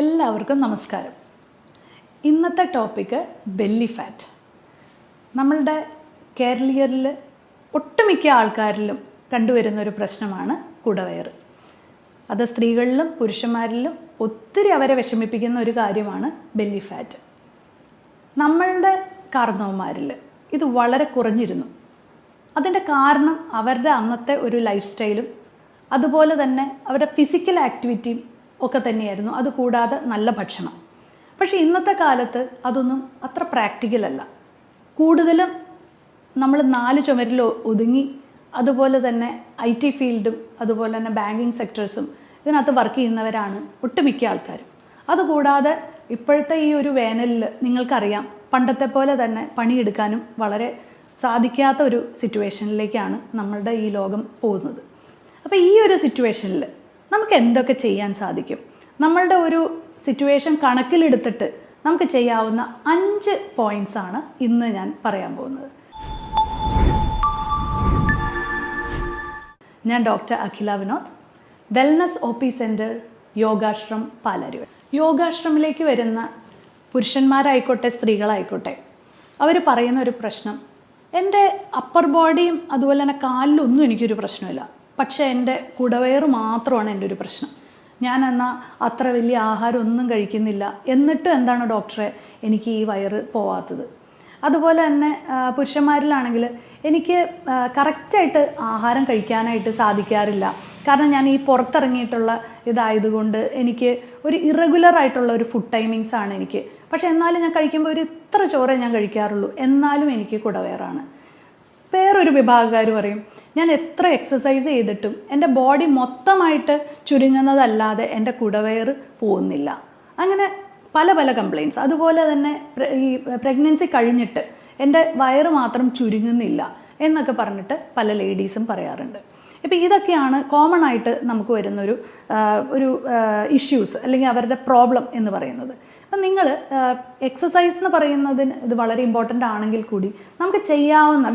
എല്ലാവർക്കും നമസ്കാരം. ഇന്നത്തെ ടോപ്പിക്ക് ബെല്ലി ഫാറ്റ്. നമ്മളുടെ കേരളീയരിൽ ഒട്ടുമിക്ക ആൾക്കാരിലും കണ്ടുവരുന്ന ഒരു പ്രശ്നമാണ് കുടവയറ്. അത് സ്ത്രീകളിലും പുരുഷന്മാരിലും ഒത്തിരി അവരെ വിഷമിപ്പിക്കുന്ന ഒരു കാര്യമാണ് ബെല്ലി ഫാറ്റ്. നമ്മളുടെ കാർന്നവന്മാരിൽ ഇത് വളരെ കുറഞ്ഞിരുന്നു. അതിൻ്റെ കാരണം അവരുടെ അന്നത്തെ ഒരു ലൈഫ് സ്റ്റൈലും അതുപോലെ തന്നെ അവരുടെ ഫിസിക്കൽ ആക്ടിവിറ്റിയും ഒക്കെ തന്നെയായിരുന്നു. അതുകൂടാതെ നല്ല ഭക്ഷണം. പക്ഷേ ഇന്നത്തെ കാലത്ത് അതൊന്നും അത്ര പ്രാക്ടിക്കൽ അല്ല. കൂടുതലും നമ്മൾ 4 ചുമരിൽ ഒതുങ്ങി, അതുപോലെ തന്നെ IT ഫീൽഡും അതുപോലെ തന്നെ ബാങ്കിങ് സെക്ടേഴ്സും ഇതിനകത്ത് വർക്ക് ചെയ്യുന്നവരാണ് ഒട്ടുമിക്ക ആൾക്കാരും. അതുകൂടാതെ ഇപ്പോഴത്തെ ഈ ഒരു വേനലിൽ നിങ്ങൾക്കറിയാം, പണ്ടത്തെ പോലെ തന്നെ പണിയെടുക്കാനും വളരെ സാധിക്കാത്ത ഒരു സിറ്റുവേഷനിലേക്കാണ് നമ്മളുടെ ഈ ലോകം പോകുന്നത്. അപ്പോൾ ഈ ഒരു സിറ്റുവേഷനിൽ നമുക്ക് എന്തൊക്കെ ചെയ്യാൻ സാധിക്കും? നമ്മളുടെ ഒരു സിറ്റുവേഷൻ കണക്കിലെടുത്തിട്ട് നമുക്ക് ചെയ്യാവുന്ന 5 പോയിൻറ്റ്സ് ആണ് ഇന്ന് ഞാൻ പറയാൻ പോകുന്നത്. ഞാൻ doctor Akhila Vinod, wellness OP centre, Yogashram, Palarivattom. യോഗാശ്രമിലേക്ക് വരുന്ന പുരുഷന്മാരായിക്കോട്ടെ സ്ത്രീകളായിക്കോട്ടെ, അവർ പറയുന്ന ഒരു പ്രശ്നം, എൻ്റെ അപ്പർ ബോഡിയും അതുപോലെ തന്നെ കാലിലൊന്നും എനിക്കൊരു പ്രശ്നമില്ല, പക്ഷേ എൻ്റെ കുടവയറ് മാത്രമാണ് എൻ്റെ ഒരു പ്രശ്നം. ഞാൻ എന്നാൽ അത്ര വലിയ ആഹാരം ഒന്നും കഴിക്കുന്നില്ല, എന്നിട്ടും എന്താണ് ഡോക്ടറെ എനിക്ക് ഈ വയറ് പോവാത്തത്? അതുപോലെ തന്നെ പുരുഷന്മാരിലാണെങ്കിൽ എനിക്ക് കറക്റ്റായിട്ട് ആഹാരം കഴിക്കാനായിട്ട് സാധിക്കാറില്ല. കാരണം ഞാൻ ഈ പുറത്തിറങ്ങിയിട്ടുള്ള ഇതായതുകൊണ്ട് എനിക്ക് ഒരു ഇറഗുലറായിട്ടുള്ള ഒരു ഫുഡ് ടൈമിങ്സ് ആണ് എനിക്ക്. പക്ഷേ എന്നാലും ഞാൻ കഴിക്കുമ്പോൾ ഒരു ഇത്ര ചോറേ ഞാൻ കഴിക്കാറുള്ളൂ, എന്നാലും എനിക്ക് കുടവയറാണ്. വേറൊരു വിഭാഗക്കാർ പറയും, ഞാൻ എത്ര എക്സസൈസ് ചെയ്തിട്ടും എൻ്റെ ബോഡി മൊത്തമായിട്ട് ചുരുങ്ങുന്നതല്ലാതെ എൻ്റെ കുടവയറ് പോകുന്നില്ല. അങ്ങനെ പല പല കംപ്ലയിൻറ്റ്സ്. അതുപോലെ തന്നെ ഈ പ്രഗ്നൻസി കഴിഞ്ഞിട്ട് എൻ്റെ വയറ് മാത്രം ചുരുങ്ങുന്നില്ല എന്നൊക്കെ പറഞ്ഞിട്ട് പല ലേഡീസും പറയാറുണ്ട്. ഇപ്പോൾ ഇതൊക്കെയാണ് കോമൺ ആയിട്ട് നമുക്ക് വരുന്നൊരു ഇഷ്യൂസ് അല്ലെങ്കിൽ അവരുടെ പ്രോബ്ലം എന്ന് പറയുന്നത്. അപ്പം നിങ്ങൾ എക്സസൈസ് എന്ന് പറയുന്നതിന് ഇത് വളരെ ഇമ്പോർട്ടൻ്റ് ആണെങ്കിൽ കൂടി നമുക്ക്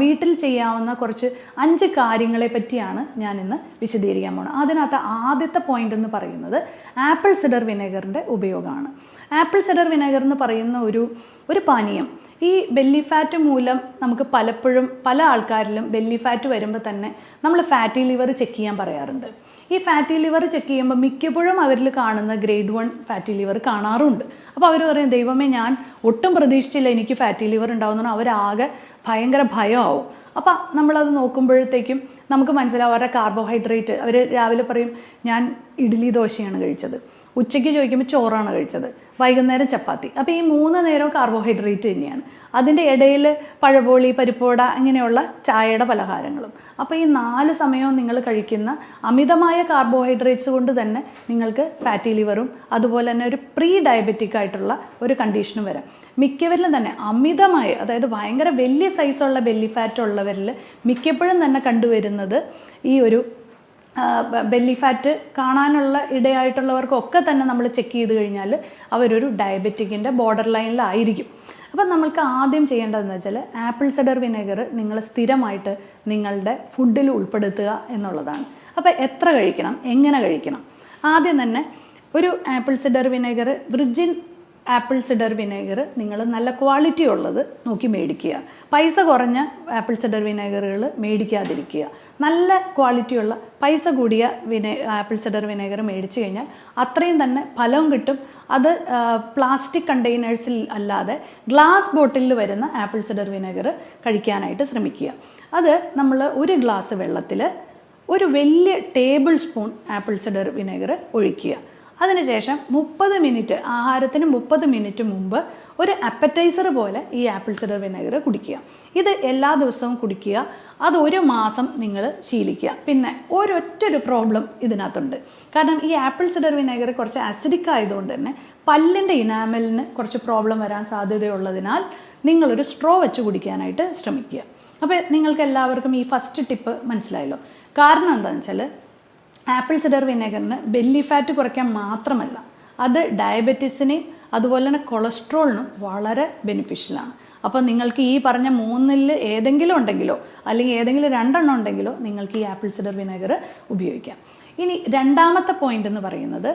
വീട്ടിൽ ചെയ്യാവുന്ന കുറച്ച് 5 കാര്യങ്ങളെ പറ്റിയാണ് ഞാൻ ഇന്ന് വിശദീകരിക്കാൻ പോകുന്നത്. അതിനകത്ത് ആദ്യത്തെ പോയിന്റ് എന്ന് പറയുന്നത് ആപ്പിൾ സിഡർ വിനെഗറിൻ്റെ ഉപയോഗമാണ്. ആപ്പിൾ സിഡർ വിനെഗർ എന്ന് പറയുന്ന ഒരു പാനീയം ഈ ബെല്ലി ഫാറ്റ് മൂലം നമുക്ക് പലപ്പോഴും പല ആൾക്കാരിലും ബെല്ലി ഫാറ്റ് വരുമ്പോൾ തന്നെ നമ്മൾ ഫാറ്റി ലിവർ ചെക്ക് ചെയ്യാൻ പറയാറുണ്ട്. ഈ ഫാറ്റി ലിവർ ചെക്ക് ചെയ്യുമ്പോൾ മിക്കപ്പോഴും അവരിൽ കാണുന്ന ഗ്രേഡ് 1 ഫാറ്റി ലിവർ കാണാറുണ്ട്. അപ്പോൾ അവർ പറയും, ദൈവമേ ഞാൻ ഒട്ടും പ്രതീക്ഷിച്ചില്ല എനിക്ക് ഫാറ്റി ലിവർ ഉണ്ടാവുന്ന, അവരാകെ ഭയങ്കര ഭയമാവും. അപ്പോൾ നമ്മളത് നോക്കുമ്പോഴത്തേക്കും നമുക്ക് മനസ്സിലാവും അവരുടെ കാർബോഹൈഡ്രേറ്റ്. അവർ രാവിലെ പറയും ഞാൻ ഇഡ്ഡലി ദോശയാണ് കഴിച്ചത്, ഉച്ചയ്ക്ക് ചോദിക്കുമ്പോൾ ചോറാണ് കഴിച്ചത്, വൈകുന്നേരം ചപ്പാത്തി. അപ്പോൾ ഈ 3 നേരവും കാർബോഹൈഡ്രേറ്റ് തന്നെയാണ്. അതിൻ്റെ ഇടയിൽ പഴപോളി, പരിപ്പോട, ഇങ്ങനെയുള്ള ചായയുടെ പലഹാരങ്ങളും. അപ്പോൾ ഈ 4 സമയവും നിങ്ങൾ കഴിക്കുന്ന അമിതമായ കാർബോഹൈഡ്രേറ്റ്സ് കൊണ്ട് തന്നെ നിങ്ങൾക്ക് ഫാറ്റി ലിവറും അതുപോലെ തന്നെ ഒരു പ്രീ ഡയബറ്റിക് ആയിട്ടുള്ള ഒരു കണ്ടീഷനും വരാം. മിക്കവരിലും തന്നെ അമിതമായ, അതായത് ഭയങ്കര വലിയ സൈസുള്ള ബെല്ലി ഫാറ്റ് ഉള്ളവരിൽ മിക്കപ്പോഴും തന്നെ കണ്ടുവരുന്നത് ഈ ഒരു ബെല്ലി ഫാറ്റ് കാണാനുള്ള ഇടയായിട്ടുള്ളവർക്കൊക്കെ തന്നെ നമ്മൾ ചെക്ക് ചെയ്ത് കഴിഞ്ഞാൽ അവരൊരു ഡയബറ്റിക്കിൻ്റെ ബോർഡർ ലൈനിലായിരിക്കും. അപ്പം നമ്മൾക്ക് ആദ്യം ചെയ്യേണ്ടതെന്ന് വെച്ചാൽ ആപ്പിൾ സിഡർ വിനെഗർ നിങ്ങൾ സ്ഥിരമായിട്ട് നിങ്ങളുടെ ഫുഡിൽ ഉൾപ്പെടുത്തുക എന്നുള്ളതാണ്. അപ്പോൾ എത്ര കഴിക്കണം, എങ്ങനെ കഴിക്കണം? ആദ്യം തന്നെ ഒരു apple cider vinegar, virgin apple cider vinegar നിങ്ങൾ നല്ല ക്വാളിറ്റി ഉള്ളത് നോക്കി മേടിക്കുക. പൈസ കുറഞ്ഞ ആപ്പിൾ സിഡർ വിനെഗറുകൾ മേടിക്കാതിരിക്കുക. നല്ല ക്വാളിറ്റിയുള്ള പൈസ കൂടിയ ആപ്പിൾ സിഡർ വിനെഗർ മേടിച്ചു കഴിഞ്ഞാൽ അത്രയും തന്നെ ഫലവും കിട്ടും. അത് പ്ലാസ്റ്റിക് കണ്ടെയ്നേഴ്സിൽ അല്ലാതെ ഗ്ലാസ് ബോട്ടിലിൽ വരുന്ന ആപ്പിൾ സിഡർ വിനെഗർ കഴിക്കാനായിട്ട് ശ്രമിക്കുക. അത് നമ്മൾ ഒരു ഗ്ലാസ് വെള്ളത്തിൽ ഒരു വലിയ table spoon apple cider vinegar ഒഴിക്കുക. അതിനുശേഷം 30 മിനിറ്റ്, ആഹാരത്തിന് 30 മിനിറ്റ് മുമ്പ് ഒരു അപ്പറ്റൈസർ പോലെ ഈ ആപ്പിൾ സിഡർ വിനെഗർ കുടിക്കുക. ഇത് എല്ലാ ദിവസവും കുടിക്കുക. അത് 1 മാസം നിങ്ങൾ ശീലിക്കുക. പിന്നെ ഒരൊറ്റൊരു പ്രോബ്ലം ഇതിനകത്തുണ്ട്. കാരണം ഈ ആപ്പിൾ സിഡർ വിനെഗർ കുറച്ച് അസിഡിക് ആയതുകൊണ്ട് തന്നെ പല്ലിൻ്റെ ഇനാമലിന് കുറച്ച് പ്രോബ്ലം വരാൻ സാധ്യതയുള്ളതിനാൽ നിങ്ങളൊരു സ്ട്രോ വെച്ച് കുടിക്കാനായിട്ട് ശ്രമിക്കുക. അപ്പോൾ നിങ്ങൾക്ക് എല്ലാവർക്കും ഈ ഫസ്റ്റ് ടിപ്പ് മനസ്സിലായല്ലോ. കാരണം എന്താണെന്ന് വെച്ചാൽ ആപ്പിൾ സിഡർ വിനെഗറിന് ബെല്ലി ഫാറ്റ് കുറയ്ക്കാൻ മാത്രമല്ല, അത് ഡയബറ്റീസിനെയും അതുപോലെ തന്നെ കൊളസ്ട്രോളിനും വളരെ ബെനിഫിഷ്യലാണ്. അപ്പോൾ നിങ്ങൾക്ക് ഈ പറഞ്ഞ 3-ൽ ഏതെങ്കിലും ഉണ്ടെങ്കിലോ അല്ലെങ്കിൽ ഏതെങ്കിലും 2 ഉണ്ടെങ്കിലോ നിങ്ങൾക്ക് ഈ ആപ്പിൾ സിഡർ വിനെഗർ ഉപയോഗിക്കാം. ഇനി രണ്ടാമത്തെ പോയിന്റ് എന്ന് പറയുന്നത്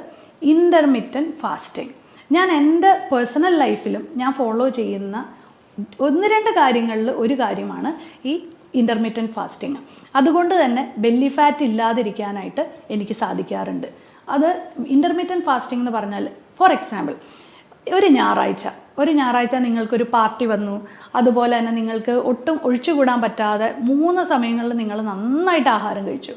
ഇൻ്റർമിറ്റൻറ്റ് ഫാസ്റ്റിംഗ്. ഞാൻ എൻ്റെ പേഴ്സണൽ ലൈഫിലും ഞാൻ ഫോളോ ചെയ്യുന്ന 1-2 കാര്യങ്ങളിൽ ഒരു കാര്യമാണ് ഈ ഇൻ്റർമിറ്റൻറ്റ് ഫാസ്റ്റിംഗ്. അതുകൊണ്ട് തന്നെ ബെല്ലി ഫാറ്റ് ഇല്ലാതിരിക്കാനായിട്ട് എനിക്ക് സാധിക്കാറുണ്ട്. അത് ഇൻ്റർമിറ്റൻറ്റ് ഫാസ്റ്റിംഗ് എന്ന് പറഞ്ഞാൽ, ഫോർ എക്സാമ്പിൾ, ഒരു ഞായറാഴ്ച നിങ്ങൾക്കൊരു പാർട്ടി വന്നു, അതുപോലെ തന്നെ നിങ്ങൾക്ക് ഒട്ടും ഒഴിച്ചുകൂടാൻ പറ്റാതെ 3 സമയങ്ങളിൽ നിങ്ങൾ നന്നായിട്ട് ആഹാരം കഴിച്ചു.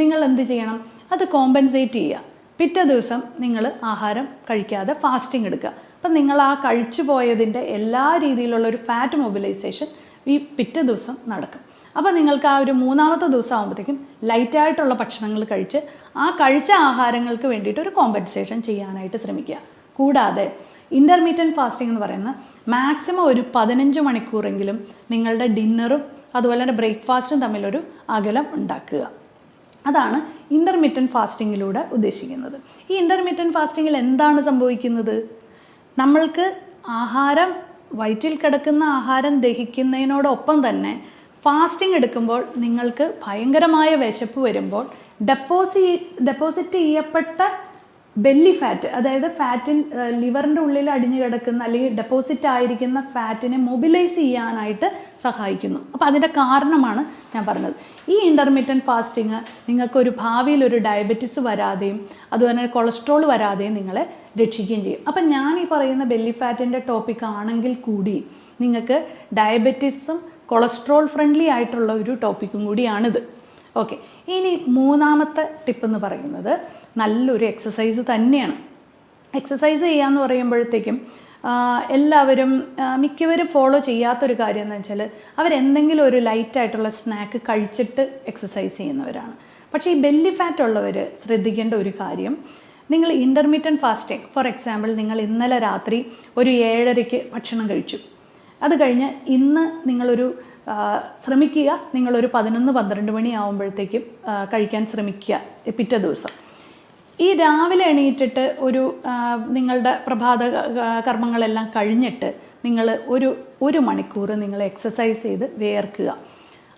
നിങ്ങൾ എന്ത് ചെയ്യണം? അത് കോമ്പൻസേറ്റ് ചെയ്യുക. പിറ്റേ ദിവസം നിങ്ങൾ ആഹാരം കഴിക്കാതെ ഫാസ്റ്റിംഗ് എടുക്കുക. അപ്പം നിങ്ങൾ ആ കഴിച്ചു പോയതിൻ്റെ എല്ലാ രീതിയിലുള്ള ഒരു ഫാറ്റ് മൊബിലൈസേഷൻ ഈ പിറ്റേ ദിവസം നടക്കും. അപ്പോൾ നിങ്ങൾക്ക് ആ ഒരു 3-ാമത്തെ ദിവസം ആകുമ്പോഴത്തേക്കും ലൈറ്റായിട്ടുള്ള ഭക്ഷണങ്ങൾ കഴിച്ച് ആ കഴിച്ച ആഹാരങ്ങൾക്ക് വേണ്ടിയിട്ട് ഒരു കോമ്പൻസേഷൻ ചെയ്യാനായിട്ട് ശ്രമിക്കുക. കൂടാതെ ഇൻ്റർമീഡിയറ്റ് ഫാസ്റ്റിംഗ് എന്ന് പറയുന്ന മാക്സിമം ഒരു 15 മണിക്കൂറെങ്കിലും നിങ്ങളുടെ ഡിന്നറും അതുപോലെ തന്നെ ബ്രേക്ക്ഫാസ്റ്റും തമ്മിലൊരു അകലം ഉണ്ടാക്കുക. അതാണ് ഇൻ്റർമീഡിയറ്റ് ഫാസ്റ്റിങ്ങിലൂടെ ഉദ്ദേശിക്കുന്നത്. ഈ ഇൻ്റർമീഡിയറ്റ് ഫാസ്റ്റിങ്ങിൽ എന്താണ് സംഭവിക്കുന്നത്? നമ്മൾക്ക് ആഹാരം, വയറ്റിൽ കിടക്കുന്ന ആഹാരം ദഹിക്കുന്നതിനോടൊപ്പം തന്നെ ഫാസ്റ്റിംഗ് എടുക്കുമ്പോൾ നിങ്ങൾക്ക് ഭയങ്കരമായ വിശപ്പ് വരുമ്പോൾ ഡെപ്പോസിറ്റ് ചെയ്യപ്പെട്ട ബെല്ലി ഫാറ്റ്, അതായത് ലിവറിൻ്റെ ഉള്ളിൽ അടിഞ്ഞു കിടക്കുന്ന അല്ലെങ്കിൽ ഡെപ്പോസിറ്റ് ആയിരിക്കുന്ന ഫാറ്റിനെ മൊബിലൈസ് ചെയ്യാനായിട്ട് സഹായിക്കുന്നു. അപ്പോൾ അതിൻ്റെ കാരണമാണ് ഞാൻ പറഞ്ഞത്. ഈ ഇൻ്റർമീഡിയറ്റ് ഫാസ്റ്റിംഗ് നിങ്ങൾക്കൊരു ഭാവിയിൽ ഒരു ഡയബറ്റിസ് വരാതെയും അതുപോലെ കൊളസ്ട്രോൾ വരാതെയും നിങ്ങളെ രക്ഷിക്കുകയും ചെയ്യും. അപ്പം ഞാൻ ഈ പറയുന്ന ബെല്ലി ഫാറ്റിൻ്റെ ടോപ്പിക് ആണെങ്കിൽ കൂടി നിങ്ങൾക്ക് ഡയബറ്റിസും കൊളസ്ട്രോൾ ഫ്രണ്ട്ലി ആയിട്ടുള്ള ഒരു ടോപ്പിക്കും കൂടിയാണിത്. ഓക്കെ, ഇനി 3-ാമത്തെ ടിപ്പ് എന്ന് പറയുന്നത് നല്ലൊരു എക്സസൈസ് തന്നെയാണ്. എക്സസൈസ് ചെയ്യാന്ന് പറയുമ്പോഴത്തേക്കും എല്ലാവരും മിക്കവരും ഫോളോ ചെയ്യാത്തൊരു കാര്യം എന്ന് വെച്ചാൽ അവരെന്തെങ്കിലും ഒരു ലൈറ്റായിട്ടുള്ള സ്നാക്ക് കഴിച്ചിട്ട് എക്സസൈസ് ചെയ്യുന്നവരാണ്. പക്ഷേ ഈ ബെല്ലി ഫാറ്റ് ഉള്ളവർ ശ്രദ്ധിക്കേണ്ട ഒരു കാര്യം, നിങ്ങൾ ഇൻ്റർമീഡിയറ്റ് ഫാസ്റ്റിംഗ്, ഫോർ എക്സാമ്പിൾ, നിങ്ങൾ ഇന്നലെ രാത്രി ഒരു 7:30-ക്ക് ഭക്ഷണം കഴിച്ചു. അത് കഴിഞ്ഞ് ഇന്ന് നിങ്ങളൊരു ശ്രമിക്കുക, നിങ്ങളൊരു 11-12 മണി ആകുമ്പോഴത്തേക്കും കഴിക്കാൻ ശ്രമിക്കുക പിറ്റേ ദിവസം. ഈ രാവിലെ എണീറ്റിട്ട് നിങ്ങളുടെ പ്രഭാത കർമ്മങ്ങളെല്ലാം കഴിഞ്ഞിട്ട് നിങ്ങൾ ഒരു മണിക്കൂർ നിങ്ങൾ എക്സസൈസ് ചെയ്ത് വിയർക്കുക.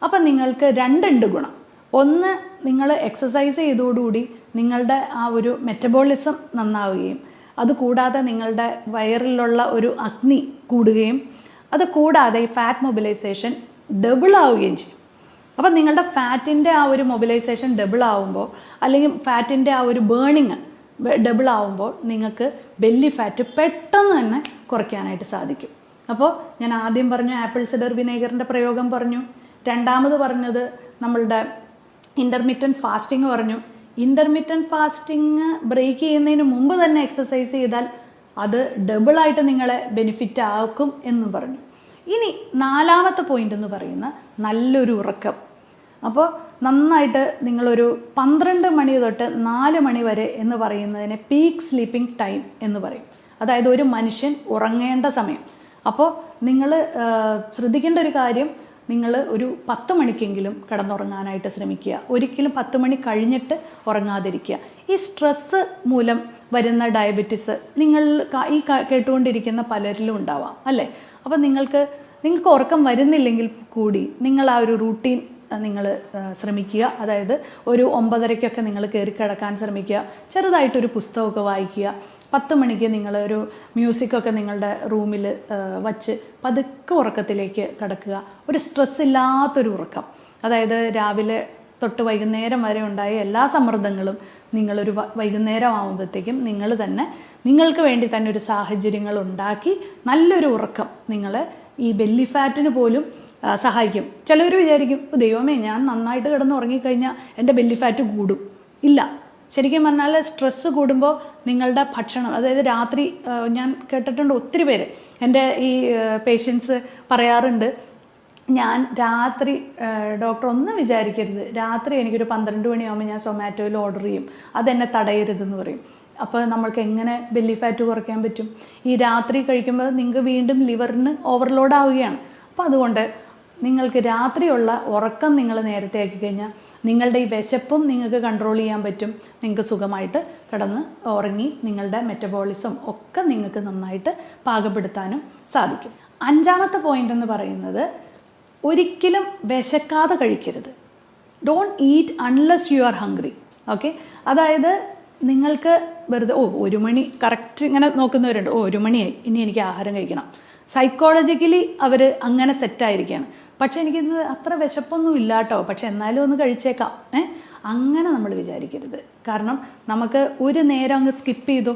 അപ്പം നിങ്ങൾക്ക് 2 ഗുണം. ഒന്ന്, നിങ്ങൾ എക്സസൈസ് ചെയ്തതോടുകൂടി നിങ്ങളുടെ ആ ഒരു മെറ്റബോളിസം നന്നാവുകയും അതുകൂടാതെ നിങ്ങളുടെ വയറിലുള്ള ഒരു അഗ്നി കൂടുകയും അത് കൂടാതെ ഈ ഫാറ്റ് മൊബിലൈസേഷൻ ഡബിൾ ആവുകയും ചെയ്യും. അപ്പം നിങ്ങളുടെ ഫാറ്റിൻ്റെ ആ ഒരു മൊബിലൈസേഷൻ ഡബിൾ ആവുമ്പോൾ അല്ലെങ്കിൽ ഫാറ്റിൻ്റെ ആ ഒരു ബേണിങ് ഡബിൾ ആവുമ്പോൾ നിങ്ങൾക്ക് ബെല്ലി ഫാറ്റ് പെട്ടെന്ന് തന്നെ കുറയ്ക്കാനായിട്ട് സാധിക്കും. അപ്പോൾ ഞാൻ ആദ്യം പറഞ്ഞു ആപ്പിൾ സിഡർ വിനേഗറിൻ്റെ പ്രയോഗം പറഞ്ഞു, രണ്ടാമത് പറഞ്ഞത് നമ്മളുടെ ഇൻ്റർമീഡിയറ്റ് ഫാസ്റ്റിംഗ് പറഞ്ഞു. ഇൻ്റർമീഡിയറ്റ് ഫാസ്റ്റിംഗ് ബ്രേക്ക് ചെയ്യുന്നതിന് മുമ്പ് തന്നെ എക്സസൈസ് ചെയ്താൽ അത് ഡബിളായിട്ട് നിങ്ങളെ ബെനിഫിറ്റ് ആക്കും എന്ന് പറഞ്ഞു. ഇനി 4-ാമത്തെ പോയിന്റ് എന്ന് പറയുന്ന നല്ലൊരു ഉറക്കം. അപ്പോൾ നന്നായിട്ട് നിങ്ങളൊരു 12 മണി തൊട്ട് 4 മണി വരെ എന്ന് പറയുന്നതിനെ പീക്ക് സ്ലീപ്പിംഗ് ടൈം എന്ന് പറയും. അതായത് ഒരു മനുഷ്യൻ ഉറങ്ങേണ്ട സമയം. അപ്പോൾ നിങ്ങൾ ശ്രദ്ധിക്കേണ്ട ഒരു കാര്യം, നിങ്ങൾ ഒരു 10 മണിക്കെങ്കിലും കിടന്നുറങ്ങാനായിട്ട് ശ്രമിക്കുക. ഒരിക്കലും 10 മണി കഴിഞ്ഞിട്ട് ഉറങ്ങാതിരിക്കുക. ഈ സ്ട്രെസ്സ് മൂലം വരുന്ന ഡയബറ്റിസ് നിങ്ങൾ ഈ കേട്ടുകൊണ്ടിരിക്കുന്ന പലരിലും ഉണ്ടാവാം അല്ലേ? അപ്പോൾ നിങ്ങൾക്ക് ഉറക്കം വരുന്നില്ലെങ്കിൽ കൂടി നിങ്ങൾ ആ ഒരു റൂട്ടീൻ നിങ്ങൾ ശ്രമിക്കുക. അതായത് ഒരു 9:30-ക്കൊക്കെ നിങ്ങൾ കയറി കിടക്കാൻ ശ്രമിക്കുക. ചെറുതായിട്ടൊരു പുസ്തകമൊക്കെ വായിക്കുക. 10 മണിക്ക് നിങ്ങളൊരു മ്യൂസിക്കൊക്കെ നിങ്ങളുടെ റൂമിൽ വച്ച് പതുക്കെ ഉറക്കത്തിലേക്ക് കിടക്കുക. ഒരു സ്ട്രെസ് ഇല്ലാത്തൊരു ഉറക്കം. അതായത് രാവിലെ തൊട്ട് വൈകുന്നേരം വരെ ഉണ്ടായ എല്ലാ സമ്മർദ്ദങ്ങളും നിങ്ങളൊരു വൈകുന്നേരം ആകുമ്പോഴത്തേക്കും നിങ്ങൾ തന്നെ നിങ്ങൾക്ക് വേണ്ടി തന്നെ ഒരു സാഹചര്യങ്ങൾ ഉണ്ടാക്കി നല്ലൊരു ഉറക്കം നിങ്ങൾ ഈ ബെല്ലി ഫാറ്റിന് പോലും സഹായിക്കും. ചിലവർ വിചാരിക്കും, ദൈവമേ, ഞാൻ നന്നായിട്ട് കിടന്ന് ഉറങ്ങിക്കഴിഞ്ഞാൽ എൻ്റെ ബെല്ലി ഫാറ്റ് കൂടും. ഇല്ല, ശരിക്കും പറഞ്ഞാൽ സ്ട്രെസ്സ് കൂടുമ്പോൾ നിങ്ങളുടെ ഭക്ഷണം, അതായത് രാത്രി ഞാൻ കേട്ടിട്ടുണ്ട് ഒത്തിരി പേര്, എൻ്റെ ഈ പേഷ്യൻസ് പറയാറുണ്ട്, ഞാൻ രാത്രി, ഡോക്ടർ ഒന്നും വിചാരിക്കരുത്, രാത്രി എനിക്കൊരു 12 മണിയാകുമ്പോൾ ഞാൻ സൊമാറ്റോയിൽ ഓർഡർ ചെയ്യും, അതെന്നെ തടയരുതെന്ന് പറയും. അപ്പോൾ നമ്മൾക്ക് എങ്ങനെ ബെല്ലി ഫാറ്റ് കുറയ്ക്കാൻ പറ്റും? ഈ രാത്രി കഴിക്കുമ്പോൾ നിങ്ങൾക്ക് വീണ്ടും ലിവറിന് ഓവർലോഡ് ആവുകയാണ്. അപ്പോൾ അതുകൊണ്ട് നിങ്ങൾക്ക് രാത്രിയുള്ള ഉറക്കം നിങ്ങൾ നേരത്തെ ആക്കി കഴിഞ്ഞാൽ നിങ്ങളുടെ ഈ വിശപ്പും നിങ്ങൾക്ക് കൺട്രോൾ ചെയ്യാൻ പറ്റും. നിങ്ങൾക്ക് സുഖമായിട്ട് കിടന്ന് ഉറങ്ങി നിങ്ങളുടെ മെറ്റബോളിസം ഒക്കെ നിങ്ങൾക്ക് നന്നായിട്ട് പാകപ്പെടുത്താനും സാധിക്കും. 5-ാമത്തെ പോയിന്റ് എന്ന് പറയുന്നത്, ഒരിക്കലും വിശക്കാതെ കഴിക്കരുത്. Don't eat unless you are hungry. Okay, അതായത് നിങ്ങൾക്ക് വെറുതെ 1 മണി കറക്റ്റ് ഇങ്ങനെ നോക്കുന്നവരുണ്ട്, 1 മണിയായി ഇനി എനിക്ക് ആഹാരം കഴിക്കണം. സൈക്കോളജിക്കലി അവർ അങ്ങനെ സെറ്റായിരിക്കുകയാണ്. പക്ഷേ എനിക്കിന്ന് അത്ര വിശപ്പൊന്നും ഇല്ല കേട്ടോ, പക്ഷെ എന്നാലും ഒന്ന് കഴിച്ചേക്കാം. അങ്ങനെ നമ്മൾ വിചാരിക്കരുത്. കാരണം നമുക്ക് ഒരു നേരം അങ്ങ് സ്കിപ്പ് ചെയ്തു,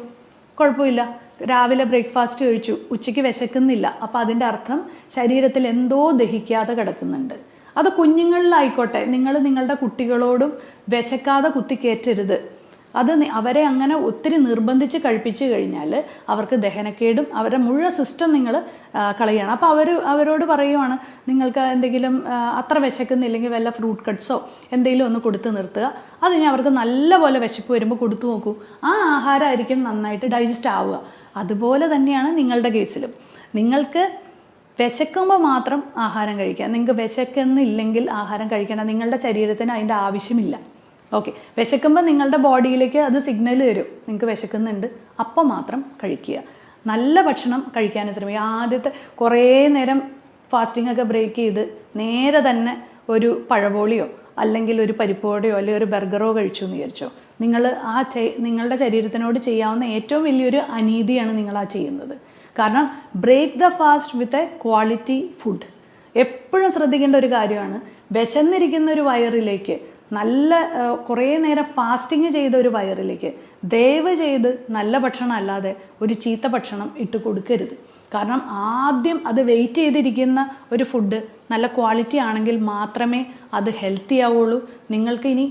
കുഴപ്പമില്ല. രാവിലെ ബ്രേക്ക്ഫാസ്റ്റ് കഴിച്ചു, ഉച്ചയ്ക്ക് വിശക്കുന്നില്ല, അപ്പോൾ അതിൻ്റെ അർത്ഥം ശരീരത്തിൽ എന്തോ ദഹിക്കാതെ കിടക്കുന്നുണ്ട്. അത് കുഞ്ഞുങ്ങളിലായിക്കോട്ടെ, നിങ്ങൾ നിങ്ങളുടെ കുട്ടികളോടും വിശക്കാതെ കുത്തിക്കയറ്റരുത്. അത് അവരെ അങ്ങനെ ഒത്തിരി നിർബന്ധിച്ച് കഴിപ്പിച്ച് കഴിഞ്ഞാൽ അവർക്ക് ദഹനക്കേടും അവരുടെ മുഴുവൻ സിസ്റ്റം നിങ്ങൾ കളയണം. അപ്പോൾ അവരോട് പറയുവാണ്, നിങ്ങൾക്ക് എന്തെങ്കിലും അത്ര വിശക്കുന്നില്ലെങ്കിൽ വല്ല ഫ്രൂട്ട് കട്ട്സോ എന്തെങ്കിലും ഒന്ന് കൊടുത്ത് നിർത്തുക. അത് കഴിഞ്ഞാൽ അവർക്ക് നല്ലപോലെ വിശപ്പ് വരുമ്പോൾ കൊടുത്തു നോക്കൂ, ആ ആഹാരമായിരിക്കും നന്നായിട്ട് ഡൈജസ്റ്റ് ആവുക. അതുപോലെ തന്നെയാണ് നിങ്ങളുടെ കേസിലും. നിങ്ങൾക്ക് വിശക്കുമ്പോൾ മാത്രം ആഹാരം കഴിക്കുക. നിങ്ങൾക്ക് വിശക്കുന്നില്ലെങ്കിൽ ആഹാരം കഴിക്കണം. നിങ്ങളുടെ ശരീരത്തിന് അതിൻ്റെ ആവശ്യമില്ല. ഓക്കെ, വിശക്കുമ്പോൾ നിങ്ങളുടെ ബോഡിയിലേക്ക് അത് സിഗ്നൽ തരും, നിങ്ങൾക്ക് വിശക്കുന്നുണ്ട്, അപ്പം മാത്രം കഴിക്കുക. നല്ല ഭക്ഷണം കഴിക്കാൻ ശ്രമിക്കുക. ആദ്യത്തെ കുറേ നേരം ഫാസ്റ്റിംഗ് ഒക്കെ ബ്രേക്ക് ചെയ്ത് നേരെ തന്നെ ഒരു പഴപോളിയോ അല്ലെങ്കിൽ ഒരു പരിപ്പോടെയോ അല്ലെങ്കിൽ ഒരു ബർഗറോ കഴിച്ചു എന്ന് വിചാരിച്ചോ, നിങ്ങൾ നിങ്ങളുടെ ശരീരത്തിനോട് ചെയ്യാവുന്ന ഏറ്റവും വലിയൊരു അനീതിയാണ് നിങ്ങൾ ആ ചെയ്യുന്നത്. കാരണം break the fast with a quality food. എപ്പോഴും ശ്രദ്ധിക്കേണ്ട ഒരു കാര്യമാണ്, വിശന്നിരിക്കുന്ന ഒരു വയറിലേക്ക്, നല്ല കുറേ നേരം ഫാസ്റ്റിങ് ചെയ്ത ഒരു വയറിലേക്ക് ദയവ് ചെയ്ത് നല്ല ഭക്ഷണം അല്ലാതെ ഒരു ചീത്ത ഭക്ഷണം ഇട്ട് കൊടുക്കരുത്. കാരണം ആദ്യം അത് വെയിറ്റ് ചെയ്തിരിക്കുന്ന ഒരു ഫുഡ് നല്ല ക്വാളിറ്റി ആണെങ്കിൽ മാത്രമേ അത് ഹെൽത്തി ആവുള്ളൂ. നിങ്ങൾക്ക് ഇനി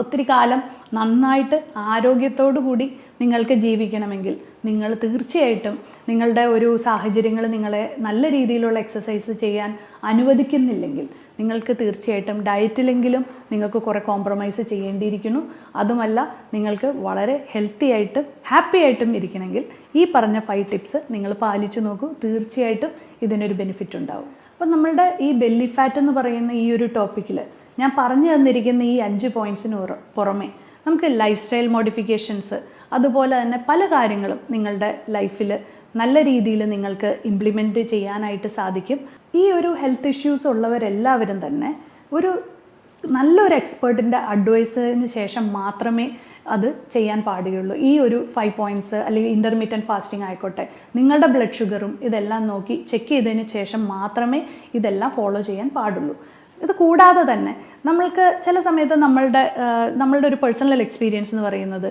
ഒത്തിരി കാലം നന്നായിട്ട് ആരോഗ്യത്തോടു കൂടി നിങ്ങൾക്ക് ജീവിക്കണമെങ്കിൽ നിങ്ങൾ തീർച്ചയായിട്ടും നിങ്ങളുടെ ഒരു സാഹചര്യങ്ങൾ നിങ്ങളെ നല്ല രീതിയിലുള്ള എക്സസൈസ് ചെയ്യാൻ അനുവദിക്കുന്നില്ലെങ്കിൽ നിങ്ങൾക്ക് തീർച്ചയായിട്ടും ഡയറ്റിലെങ്കിലും നിങ്ങൾക്ക് കുറേ കോംപ്രമൈസ് ചെയ്യേണ്ടിയിരിക്കുന്നു. അതുമല്ല, നിങ്ങൾക്ക് വളരെ ഹെൽത്തി ആയിട്ടും ഹാപ്പി ആയിട്ടും ഇരിക്കണമെങ്കിൽ ഈ പറഞ്ഞ 5 ടിപ്സ് നിങ്ങൾ പാലിച്ചു നോക്കൂ. തീർച്ചയായിട്ടും ഇതിനൊരു ബെനിഫിറ്റ് ഉണ്ടാവും. അപ്പം നമ്മളുടെ ഈ ബെല്ലി ഫാറ്റ് എന്ന് പറയുന്ന ഈ ഒരു ടോപ്പിക്കിൽ ഞാൻ പറഞ്ഞു തന്നിരിക്കുന്ന ഈ 5 പോയിൻറ്റ്സിന് പുറമെ നമുക്ക് ലൈഫ് സ്റ്റൈൽ മോഡിഫിക്കേഷൻസ്, അതുപോലെ തന്നെ പല കാര്യങ്ങളും നിങ്ങളുടെ ലൈഫിൽ നല്ല രീതിയിൽ നിങ്ങൾക്ക് ഇംപ്ലിമെൻറ്റ് ചെയ്യാനായിട്ട് സാധിക്കും. ഈ ഒരു ഹെൽത്ത് ഇഷ്യൂസ് ഉള്ളവരെല്ലാവരും തന്നെ ഒരു നല്ലൊരു എക്സ്പേർട്ടിൻ്റെ അഡ്വൈസിന് ശേഷം മാത്രമേ അത് ചെയ്യാൻ പാടുകയുള്ളൂ. ഈ ഒരു 5 പോയിൻറ്റ്സ് അല്ലെങ്കിൽ ഇൻ്റർമീഡിയറ്റ് ഫാസ്റ്റിംഗ് ആയിക്കോട്ടെ, നിങ്ങളുടെ ബ്ലഡ് ഷുഗറും ഇതെല്ലാം നോക്കി ചെക്ക് ചെയ്തതിന് ശേഷം മാത്രമേ ഇതെല്ലാം ഫോളോ ചെയ്യാൻ പാടുള്ളൂ. ഇത് കൂടാതെ തന്നെ നമ്മൾക്ക് ചില സമയത്ത് നമ്മളുടെ ഒരു പേഴ്സണൽ എക്സ്പീരിയൻസ് എന്ന് പറയുന്നത്,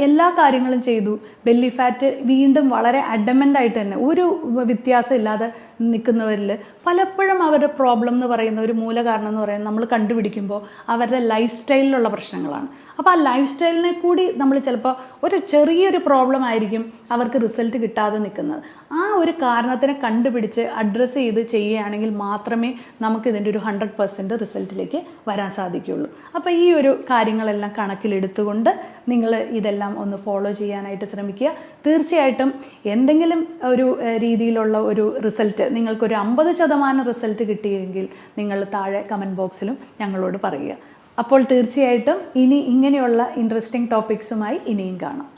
എല്ലാ കാര്യങ്ങളും ചെയ്തു, ബെല്ലി ഫാറ്റ് വീണ്ടും വളരെ അഡമൻ്റ് ആയിട്ട് തന്നെ ഒരു വ്യത്യാസം ഇല്ലാതെ നിൽക്കുന്നവരിൽ പലപ്പോഴും അവരുടെ പ്രോബ്ലം എന്ന് പറയുന്ന ഒരു മൂല കാരണം എന്ന് പറയുന്നത് നമ്മൾ കണ്ടുപിടിക്കുമ്പോൾ അവരുടെ ലൈഫ് സ്റ്റൈലിലുള്ള പ്രശ്നങ്ങളാണ്. അപ്പോൾ ആ ലൈഫ് സ്റ്റൈലിനെ കൂടി നമ്മൾ ചിലപ്പോൾ ഒരു ചെറിയൊരു പ്രോബ്ലം ആയിരിക്കും അവർക്ക് റിസൾട്ട് കിട്ടാതെ നിൽക്കുന്നത്. ആ ഒരു കാരണത്തിനെ കണ്ടുപിടിച്ച് അഡ്രസ്സ് ചെയ്ത് ചെയ്യുകയാണെങ്കിൽ മാത്രമേ നമുക്ക് ഇതിൻ്റെ ഒരു 100% റിസൾട്ടിലേക്ക് വരാൻ സാധിക്കുകയുള്ളൂ. അപ്പോൾ ഈ ഒരു കാര്യങ്ങളെല്ലാം കണക്കിലെടുത്തുകൊണ്ട് നിങ്ങൾ ഇതെല്ലാം ഒന്ന് ഫോളോ ചെയ്യാനായിട്ട് ശ്രമിക്കുക. തീർച്ചയായിട്ടും എന്തെങ്കിലും ഒരു രീതിയിലുള്ള ഒരു റിസൾട്ട് നിങ്ങൾക്കൊരു 50% റിസൾട്ട് കിട്ടിയെങ്കിൽ നിങ്ങൾ താഴെ കമൻറ്റ് ബോക്സിലും ഞങ്ങളോട് പറയുക. അപ്പോൾ തീർച്ചയായിട്ടും ഇനി ഇങ്ങനെയുള്ള ഇൻട്രസ്റ്റിംഗ് ടോപ്പിക്സുമായി ഇനിയും കാണാം.